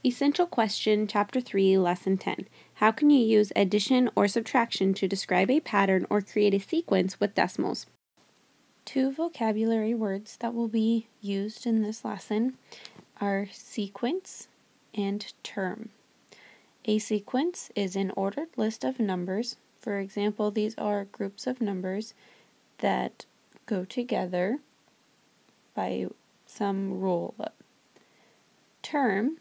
Essential Question, Chapter 3, Lesson 10. How can you use addition or subtraction to describe a pattern or create a sequence with decimals? Two vocabulary words that will be used in this lesson are sequence and term. A sequence is an ordered list of numbers. For example, these are groups of numbers that go together by some rule. Term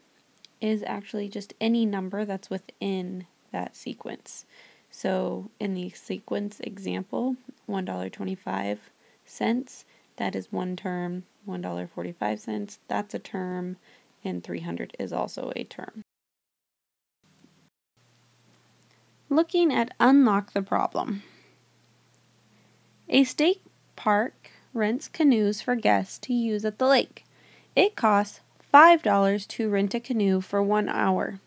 is actually just any number that's within that sequence. So in the sequence example, $1.25, that is one term, $1.45, that's a term, and 300 is also a term. Looking at Unlock the Problem. A state park rents canoes for guests to use at the lake. It costs $5 to rent a canoe for 1 hour,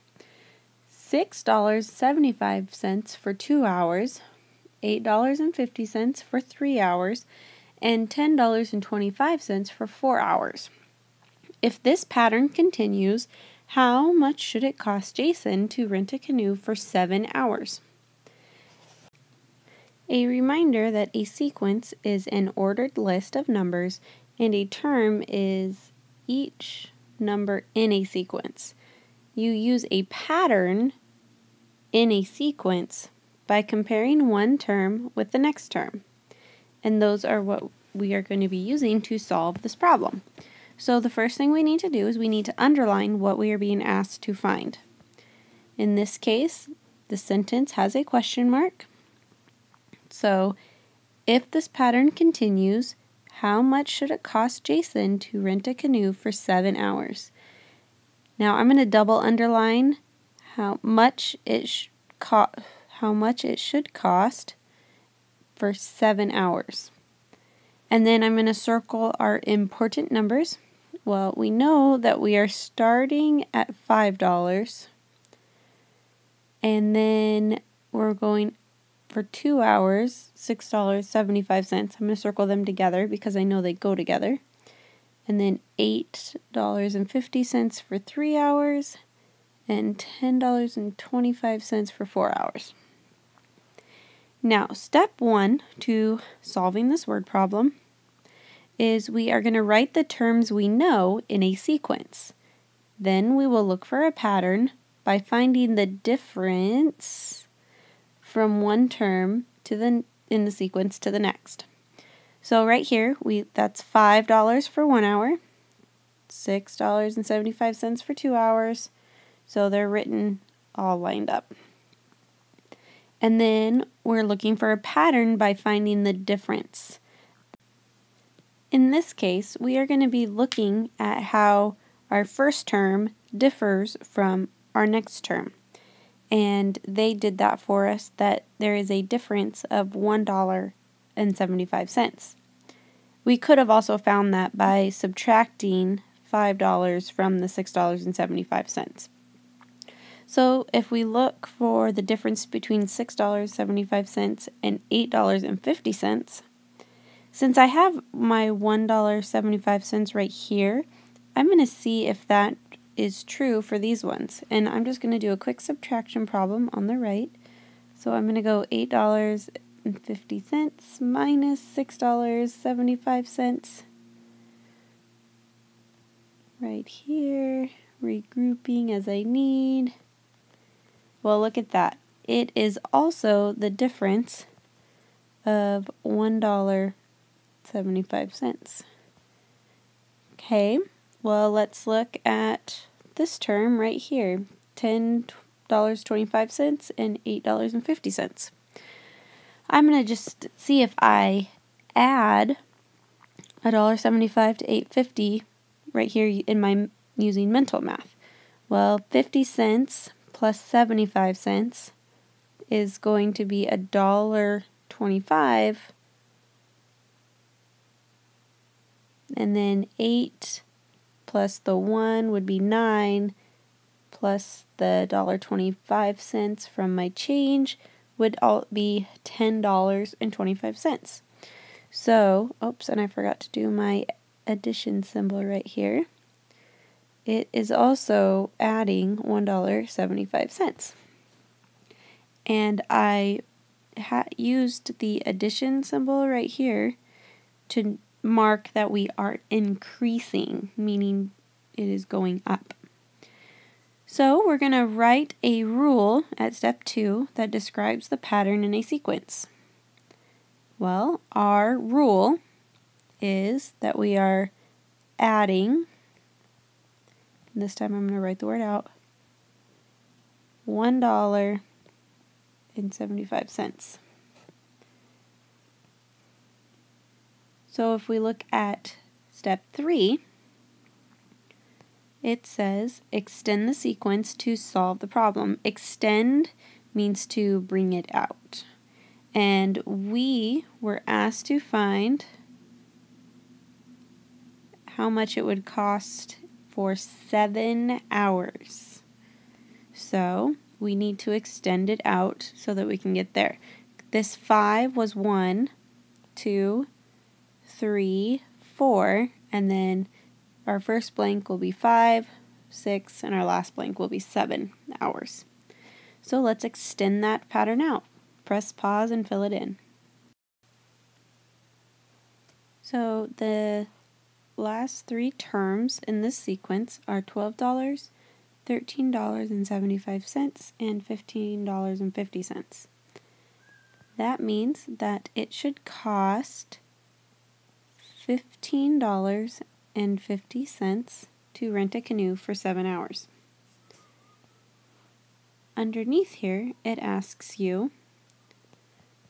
$6.75 for 2 hours, $8.50 for 3 hours, and $10.25 for 4 hours. If this pattern continues, how much should it cost Jason to rent a canoe for 7 hours? A reminder that a sequence is an ordered list of numbers and a term is each number in a sequence. You use a pattern in a sequence by comparing one term with the next term. And those are what we are going to be using to solve this problem. So the first thing we need to do is we need to underline what we are being asked to find. In this case, the sentence has a question mark. So if this pattern continues, how much should it cost Jason to rent a canoe for 7 hours? Now I'm going to double underline how much it should cost for 7 hours. And then I'm going to circle our important numbers. Well, we know that we are starting at $5. And then we're going for 2 hours, $6.75. I'm going to circle them together because I know they go together. And then $8.50 for 3 hours and $10.25 for 4 hours. Now, step 1 to solving this word problem is we are going to write the terms we know in a sequence. Then we will look for a pattern by finding the difference from one term in the sequence to the next. So right here, that's $5 for 1 hour, $6.75 for 2 hours. So they're written all lined up. And then we're looking for a pattern by finding the difference. In this case, we are going to be looking at how our first term differs from our next term. And they did that for us, that there is a difference of $1.75. We could have also found that by subtracting $5 from the $6.75. So if we look for the difference between $6.75 and $8.50, since I have my $1.75 right here, I'm going to see if that is true for these ones. And I'm just going to do a quick subtraction problem on the right. So I'm going to go $8.50 minus $6.75 right here, regrouping as I need. Well, look at that. It is also the difference of $1.75. Okay, well, let's look at this term right here, $10.25 and $8.50. I'm going to just see if I add $1.75 to $8.50 right here in my using mental math. Well, 50 cents plus 75 cents is going to be $1.25, and then 8 plus the 1 would be 9, plus the $1.25 from my change would all be $10.25. So, oops, and I forgot to do my addition symbol right here. it is also adding $1.75. And I used the addition symbol right here to mark that we are increasing, meaning it is going up. So we're going to write a rule at step 2 that describes the pattern in a sequence. Well, our rule is that we are adding, this time I'm going to write the word out, $1.75. So if we look at step 3, it says extend the sequence to solve the problem. Extend means to bring it out. And we were asked to find how much it would cost for 7 hours. So we need to extend it out so that we can get there. This 5 was 1, 2, 3, 4, and then our first blank will be 5, 6, and our last blank will be 7 hours. So let's extend that pattern out. Press pause and fill it in. So the last 3 terms in this sequence are $12, $13.75, and $15.50. That means that it should cost $15.50 to rent a canoe for 7 hours. Underneath here, it asks you,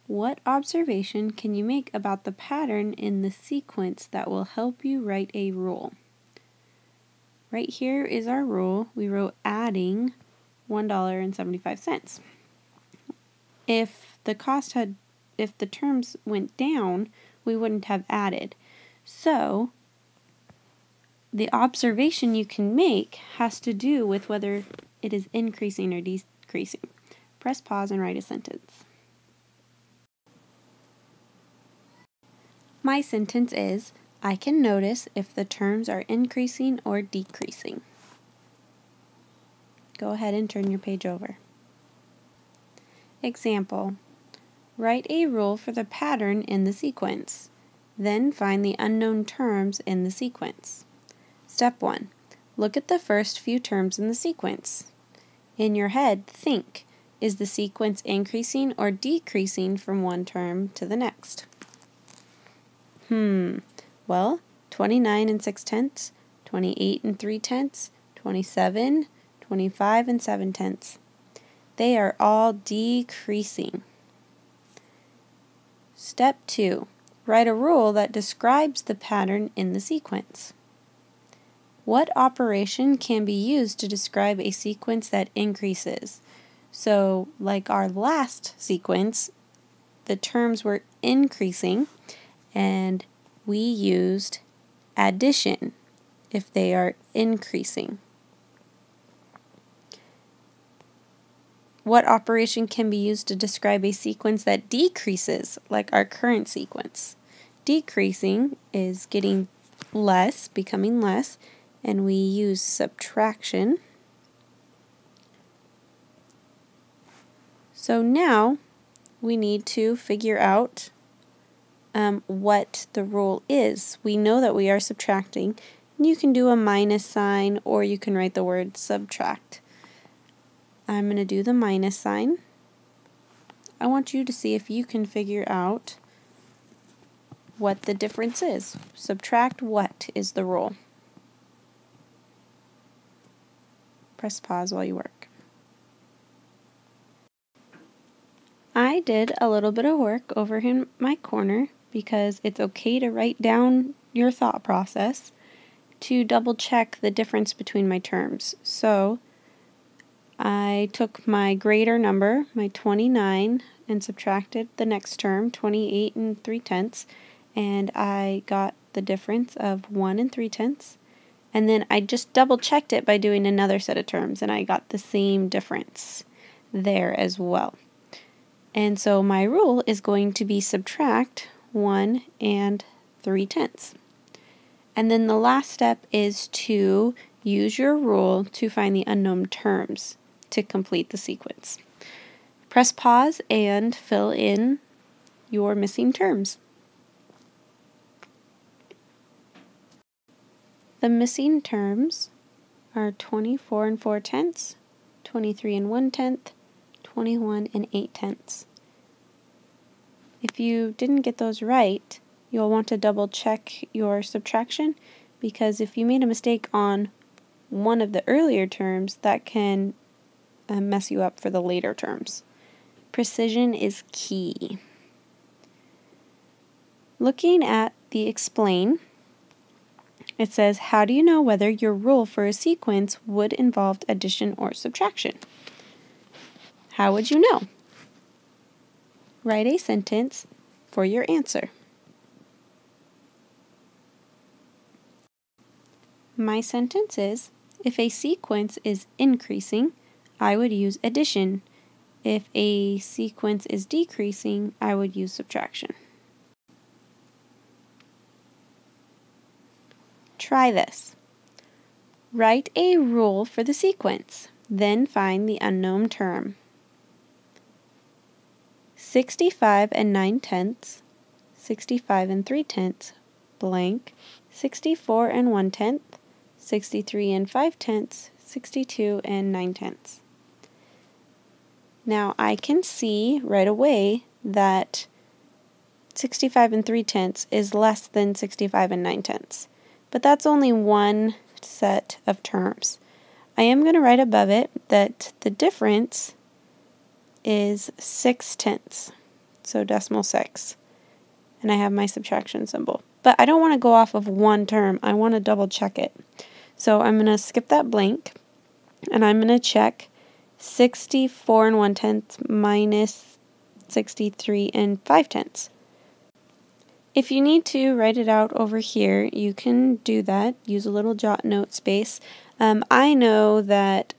what observation can you make about the pattern in the sequence that will help you write a rule? Right here is our rule. We wrote adding $1.75. If the terms went down, we wouldn't have added. So the observation you can make has to do with whether it is increasing or decreasing. Press pause and write a sentence. My sentence is, I can notice if the terms are increasing or decreasing. Go ahead and turn your page over. Example, write a rule for the pattern in the sequence. Then find the unknown terms in the sequence. Step 1. Look at the first few terms in the sequence. In your head, think, is the sequence increasing or decreasing from one term to the next? Well, 29 and 6/10, 28 and 3/10, 27, 25 and 7/10. They are all decreasing. Step 2. Write a rule that describes the pattern in the sequence. What operation can be used to describe a sequence that increases? So, like our last sequence, the terms were increasing, and we used addition if they are increasing. What operation can be used to describe a sequence that decreases, like our current sequence? Decreasing is getting less, becoming less, and we use subtraction. So now we need to figure out what the rule is. We know that we are subtracting. You can do a minus sign or you can write the word subtract. I'm going to do the minus sign. I want you to see if you can figure out what the difference is. Subtract what is the rule? Press pause while you work. I did a little bit of work over in my corner because it's okay to write down your thought process to double check the difference between my terms. So I took my greater number, my 29, and subtracted the next term, 28 and 3/10, and I got the difference of 1 and 3/10. And then I just double checked it by doing another set of terms, and I got the same difference there as well. And so my rule is going to be subtract 1 and 3/10. And then the last step is to Use your rule to find the unknown terms to complete the sequence. Press pause and fill in your missing terms. The missing terms are 24 and 4/10, 23 and 1/10, 21 and 8/10. If you didn't get those right, you'll want to double check your subtraction, because if you made a mistake on one of the earlier terms, that can mess you up for the later terms. Precision is key. Looking at the explain, it says, how do you know whether your rule for a sequence would involve addition or subtraction? How would you know? Write a sentence for your answer. My sentence is, if a sequence is increasing, I would use addition. If a sequence is decreasing, I would use subtraction. Try this. Write a rule for the sequence, then find the unknown term. 65 and 9/10, 65 and 3/10, blank, 64 and 1/10, 63 and 5/10, 62 and 9/10. Now I can see right away that 65 and 3/10 is less than 65 and 9/10, but that's only one set of terms. I am going to write above it that the difference is 6/10, so decimal 6, and I have my subtraction symbol. But I don't want to go off of one term, I want to double check it. So I'm going to skip that blank, and I'm going to check 64 and 1/10 minus 63 and 5/10. If you need to write it out over here, you can do that. Use a little jot note space. I know that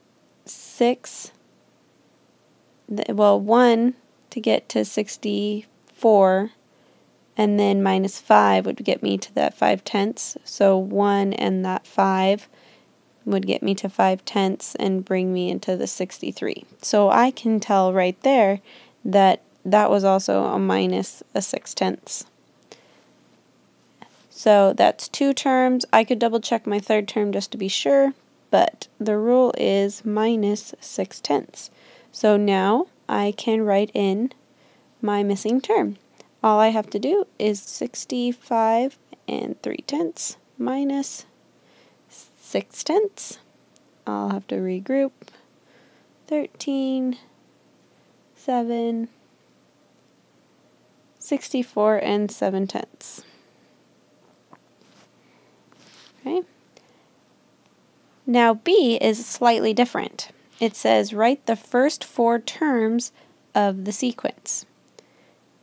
1 to get to 64, and then minus 5 would get me to that 5/10. So 1 and that 5 would get me to 5/10 and bring me into the 63. So I can tell right there that that was also a minus a 6/10. So that's two terms. I could double check my third term just to be sure, but the rule is minus 6/10. So now I can write in my missing term. All I have to do is 65 and 3/10 minus 6/10. I'll have to regroup. 13, 7, 64 and 7/10. Okay. Now B is slightly different. It says write the first 4 terms of the sequence.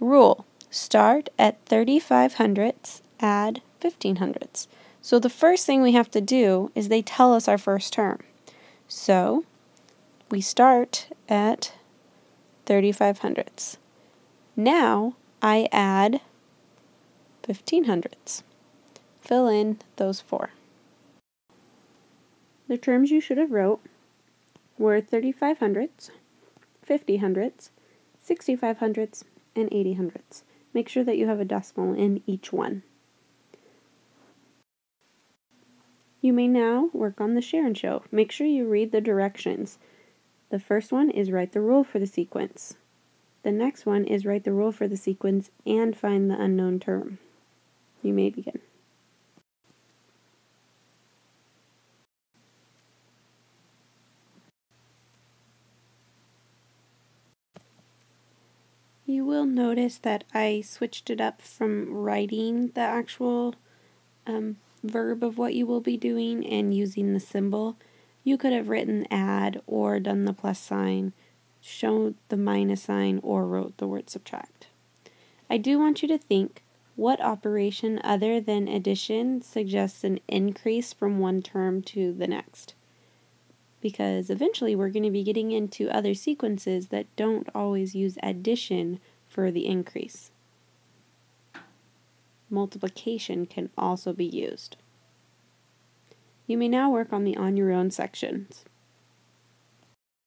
Rule: start at 3500ths, add 1500ths. So the first thing we have to do is they tell us our first term. So we start at 3500ths. Now I add 1500ths. Fill in those 4. The terms you should have wrote were 3500ths, 5000ths, 6500ths, and 8000ths. Make sure that you have a decimal in each one. You may now work on the share and show. Make sure you read the directions. The first one is write the rule for the sequence. The next one is write the rule for the sequence and find the unknown term. You may begin. You will notice that I switched it up from writing the actual verb of what you will be doing and using the symbol. You could have written add or done the plus sign, showed the minus sign, or wrote the word subtract. I do want you to think, what operation other than addition suggests an increase from one term to the next? Because eventually we're going to be getting into other sequences that don't always use addition for the increase. Multiplication can also be used. You may now work on the On Your Own sections.